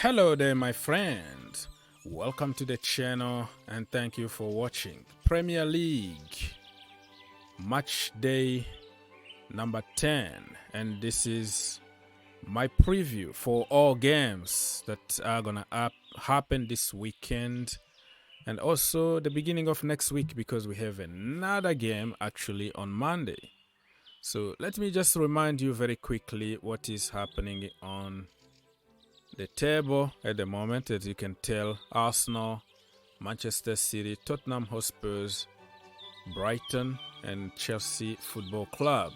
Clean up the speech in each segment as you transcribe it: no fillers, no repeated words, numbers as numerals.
Hello there, my friend. Welcome to the channel and thank you for watching. Premier League match day number 10, and this is my preview for all games that are gonna happen this weekend and also the beginning of next week, because we have another game actually on Monday. So let me just remind you very quickly what is happening on the table at the moment. As you can tell, Arsenal, Manchester City, Tottenham Hotspurs, Brighton and Chelsea Football Club.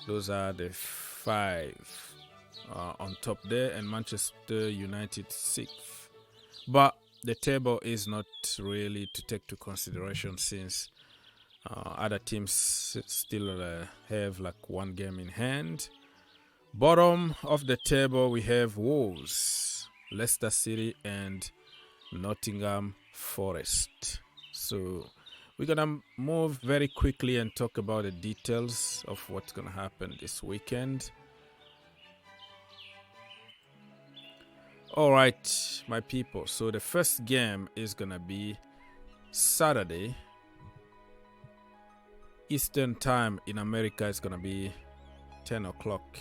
Those are the five on top there, and Manchester United 6th. But the table is not really to take to consideration, since other teams still have like one game in hand. Bottom of the table, we have Wolves, Leicester City and Nottingham Forest. So we're gonna move very quickly and talk about the details of what's gonna happen this weekend. All right, my people, so the first game is gonna be Saturday Eastern time. In America, it's gonna be 10 o'clock.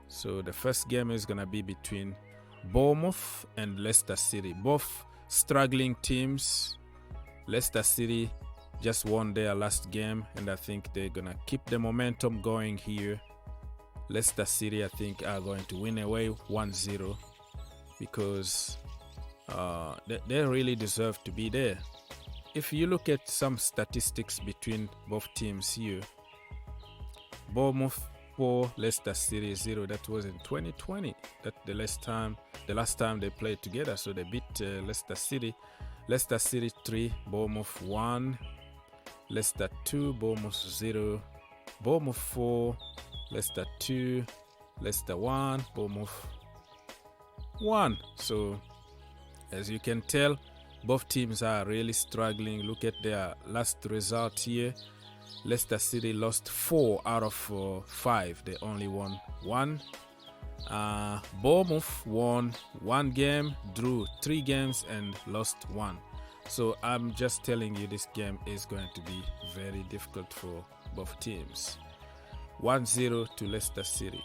So the first game is gonna be between Bournemouth and Leicester City, both struggling teams. Leicester City just won their last game, and I think they're gonna keep the momentum going here. Leicester City, I think, are going to win away 1-0 because they really deserve to be there. If you look at some statistics between both teams here, Bournemouth 4, Leicester City 0. That was in 2020. That the last time they played together. So they beat Leicester City. Leicester City 3, Bournemouth 1, Leicester 2, Bournemouth 0, Bournemouth 4, Leicester 2, Leicester 1, Bournemouth 1. So as you can tell, both teams are really struggling. Look at their last result here. Leicester City lost 4 out of 5. They only won 1. Bournemouth won 1 game, drew 3 games and lost 1. So I'm just telling you, this game is going to be very difficult for both teams. 1-0 to Leicester City.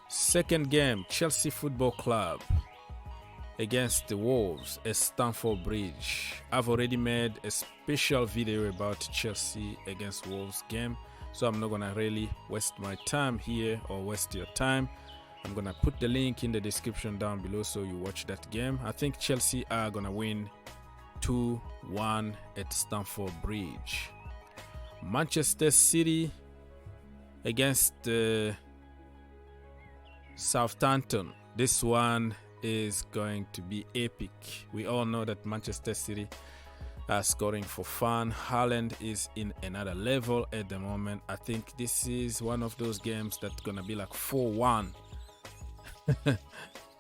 Second game, Chelsea Football Club against the Wolves at Stamford Bridge. I've already made a special video about Chelsea against Wolves game, so I'm not gonna really waste my time here or waste your time. I'm gonna put the link in the description down below so you watch that game. I think Chelsea are gonna win 2-1 at Stamford Bridge. Manchester City against Southampton. This one is going to be epic. We all know that Manchester City are scoring for fun. Haaland is in another level at the moment. I think this is one of those games that's gonna be like 4-1.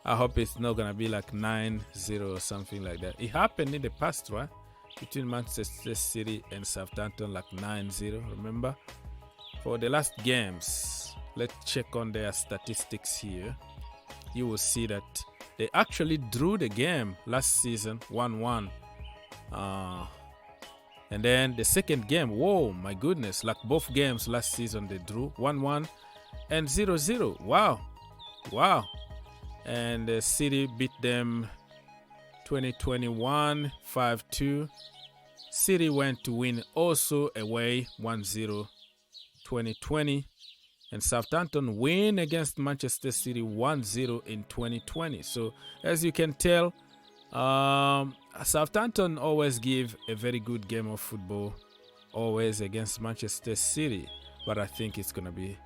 I hope it's not gonna be like 9-0 or something like that. It happened in the past, right? Between Manchester City and Southampton, like 9-0, remember? For the last games, let's check on their statistics here. You will see that they actually drew the game last season 1-1. And then the second game, whoa, my goodness, like both games last season they drew 1-1 and 0-0. Wow. And the City beat them 2021 5-2. City went to win also away 1-0 2020. And Southampton win against Manchester City 1-0 in 2020. So as you can tell, Southampton always give a very good game of football, always against Manchester City. But I think it's going to be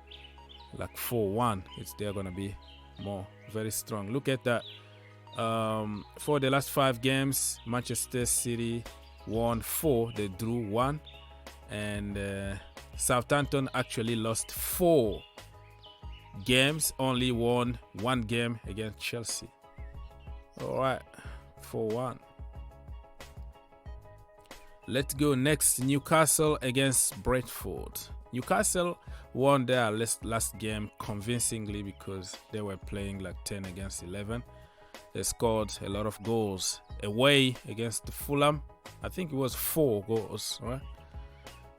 like 4-1. They're going to be very strong. Look at that. For the last 5 games, Manchester City won 4. They drew 1. And Southampton actually lost 4 games, only won 1 game against Chelsea. All right, 4-1. Let's go next. Newcastle against Brentford. Newcastle won their last game convincingly because they were playing like 10 against 11. They scored a lot of goals away against Fulham. I think it was 4 goals, right?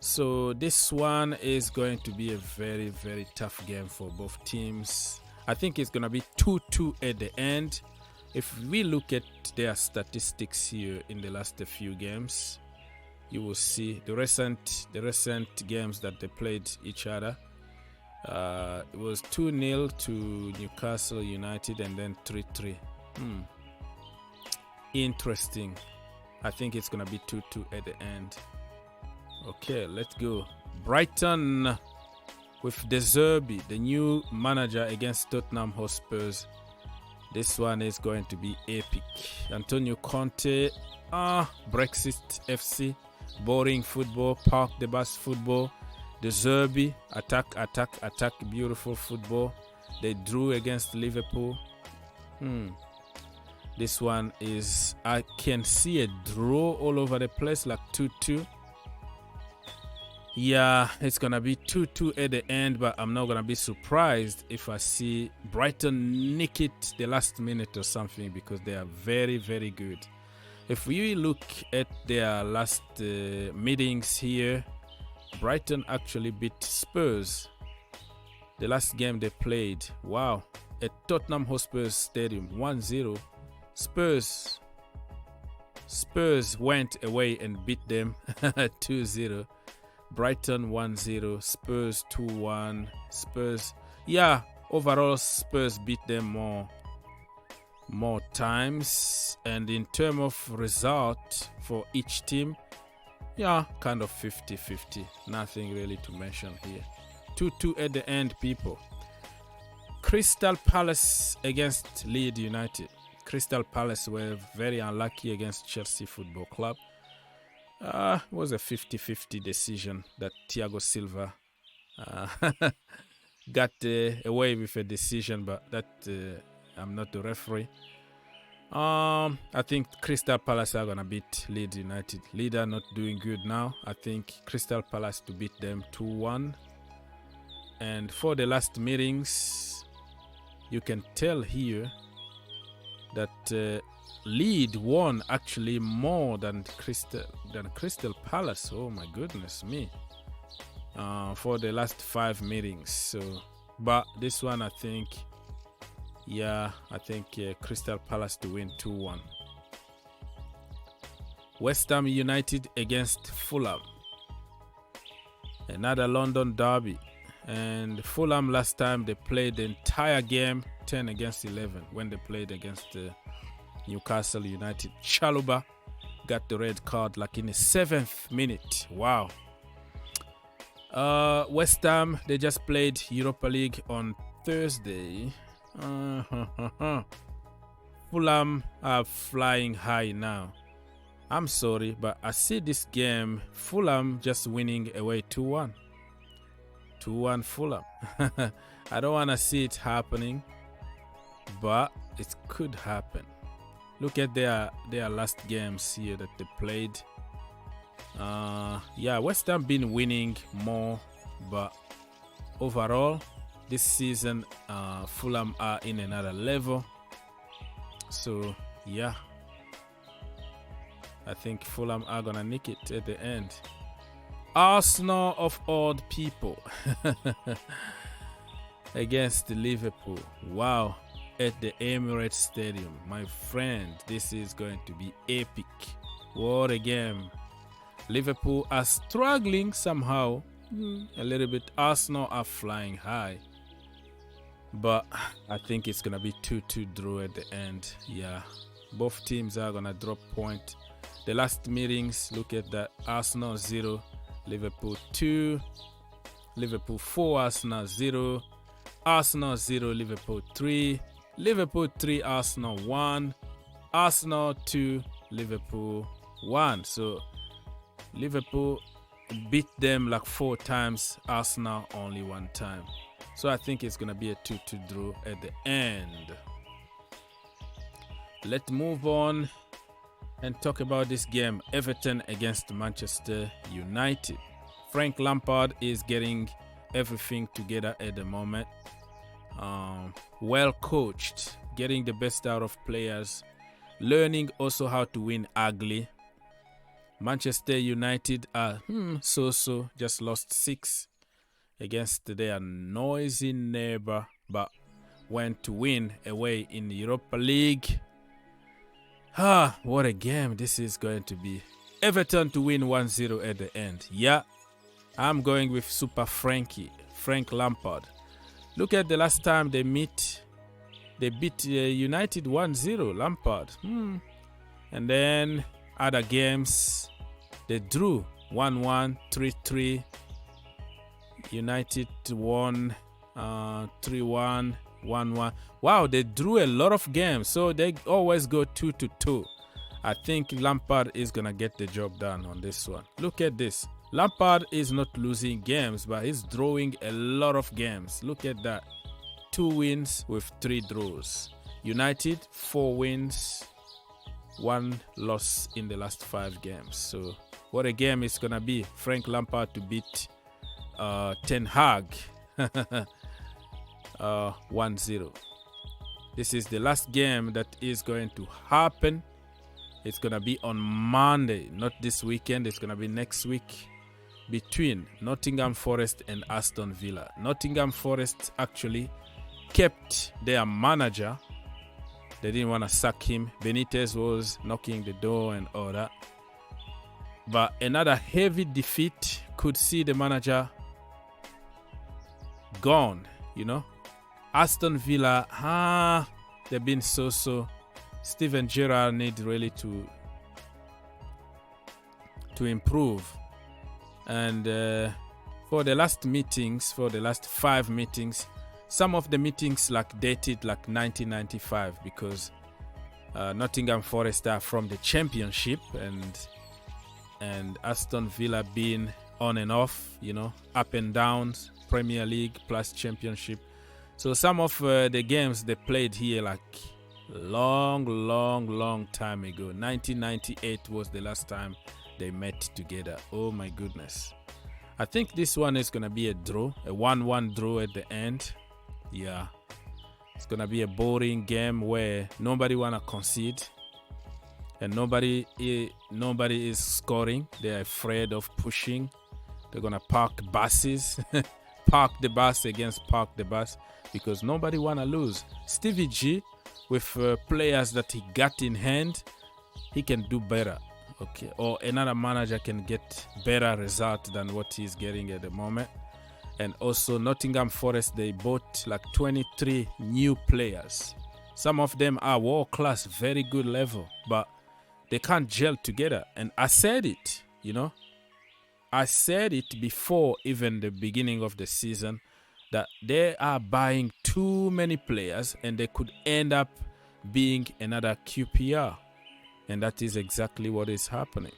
So this one is going to be a very, very tough game for both teams. I think it's going to be 2-2 at the end. If we look at their statistics here in the last few games, you will see the recent games that they played each other. It was 2-0 to Newcastle United and then 3-3. Interesting. I think it's going to be 2-2 at the end. Okay, let's go. Brighton with De Zerbi, the new manager, against Tottenham Hotspurs. This one is going to be epic. Antonio Conte, Brexit FC, boring football, park the bus football. De Zerbi, attack, beautiful football. They drew against Liverpool. This one is, I can see a draw all over the place, like 2-2. Yeah, it's going to be 2-2 at the end, but I'm not going to be surprised if I see Brighton nick it the last minute or something, because they are very, very good. If we look at their last meetings here, Brighton actually beat Spurs. The last game they played, wow, at Tottenham Hotspur Stadium, 1-0. Spurs went away and beat them 2-0. Brighton 1-0, Spurs 2-1. Spurs, yeah, overall Spurs beat them more times. And in terms of result for each team, yeah, kind of 50-50. Nothing really to mention here. 2-2 at the end, people. Crystal Palace against Leeds United. Crystal Palace were very unlucky against Chelsea Football Club. It was a 50-50 decision that Thiago Silva got away with a decision, but that I'm not the referee. I think Crystal Palace are gonna beat Leeds United. Leeds are not doing good now. I think Crystal Palace to beat them 2-1. And for the last meetings, you can tell here that Leeds won actually more than Crystal Palace. Oh my goodness me! For the last 5 meetings. So, but this one I think, yeah, I think Crystal Palace to win 2-1. West Ham United against Fulham. Another London derby. And Fulham last time they played the entire game 10 against 11 when they played against Newcastle United. Chaluba got the red card like in the 7th minute. Wow. West Ham, they just played Europa League on Thursday. Fulham are flying high now. I'm sorry, but I see this game, Fulham just winning away 2-1. 2-1 Fulham. I don't want to see it happening, but it could happen. Look at their last games here that they played. Yeah, West Ham been winning more, but overall this season Fulham are in another level. So yeah, I think Fulham are gonna nick it at the end. Arsenal of odd people against Liverpool. Wow, at the Emirates Stadium, my friend, this is going to be epic. What a game. Liverpool are struggling somehow a little bit. Arsenal are flying high, but I think it's gonna be 2-2 draw at the end. Yeah, both teams are gonna drop point. The last meetings, look at that. Arsenal 0, Liverpool 2, Liverpool 4, Arsenal 0, Arsenal 0, Liverpool 3, Liverpool 3, Arsenal 1, Arsenal 2, Liverpool 1. So Liverpool beat them like 4 times, Arsenal only 1 time. So I think it's gonna be a 2-2 draw at the end. Let's move on and talk about this game. Everton against Manchester United. Frank Lampard is getting everything together at the moment. Well coached, getting the best out of players, learning also how to win ugly. Manchester United are so-so, just lost 6 against their noisy neighbor, but went to win away in the Europa League. What a game this is going to be. Everton to win 1-0 at the end. Yeah, I'm going with Super Frank Lampard. Look at the last time they beat United 1-0, Lampard. And then other games, they drew 1-1, 3-3. United won 3-1, 1-1. Wow, they drew a lot of games, so they always go 2-2. I think Lampard is going to get the job done on this one. Look at this. Lampard is not losing games, but he's drawing a lot of games. Look at that. 2 wins with 3 draws. United, 4 wins, 1 loss in the last 5 games. So what a game it's going to be. Frank Lampard to beat Ten Hag 1-0. This is the last game that is going to happen. It's going to be on Monday, not this weekend. It's going to be next week between Nottingham Forest and Aston Villa. Nottingham Forest actually kept their manager. They didn't want to sack him. Benitez was knocking the door and all that. But another heavy defeat could see the manager gone, you know. Aston Villa, they've been so-so. Steven Gerrard need really to improve. And for the last 5 meetings, some of the meetings dated like 1995 because Nottingham Forest are from the Championship and Aston Villa being on and off, you know, up and downs, Premier League plus Championship. So some of the games they played here like long time ago. 1998 was the last time they met together. Oh my goodness. I think this one is going to be a draw, a 1-1 draw at the end. Yeah. It's going to be a boring game where nobody want to concede and nobody is scoring. They're afraid of pushing. They're going to park buses. Park the bus against park the bus because nobody want to lose. Stevie G, with players that he got in hand, he can do better. Okay, or another manager can get better result than what he's getting at the moment. And also Nottingham Forest, they bought like 23 new players. Some of them are world class, very good level, but they can't gel together. And I said it, you know. I said it before even the beginning of the season that they are buying too many players and they could end up being another QPR. And that is exactly what is happening.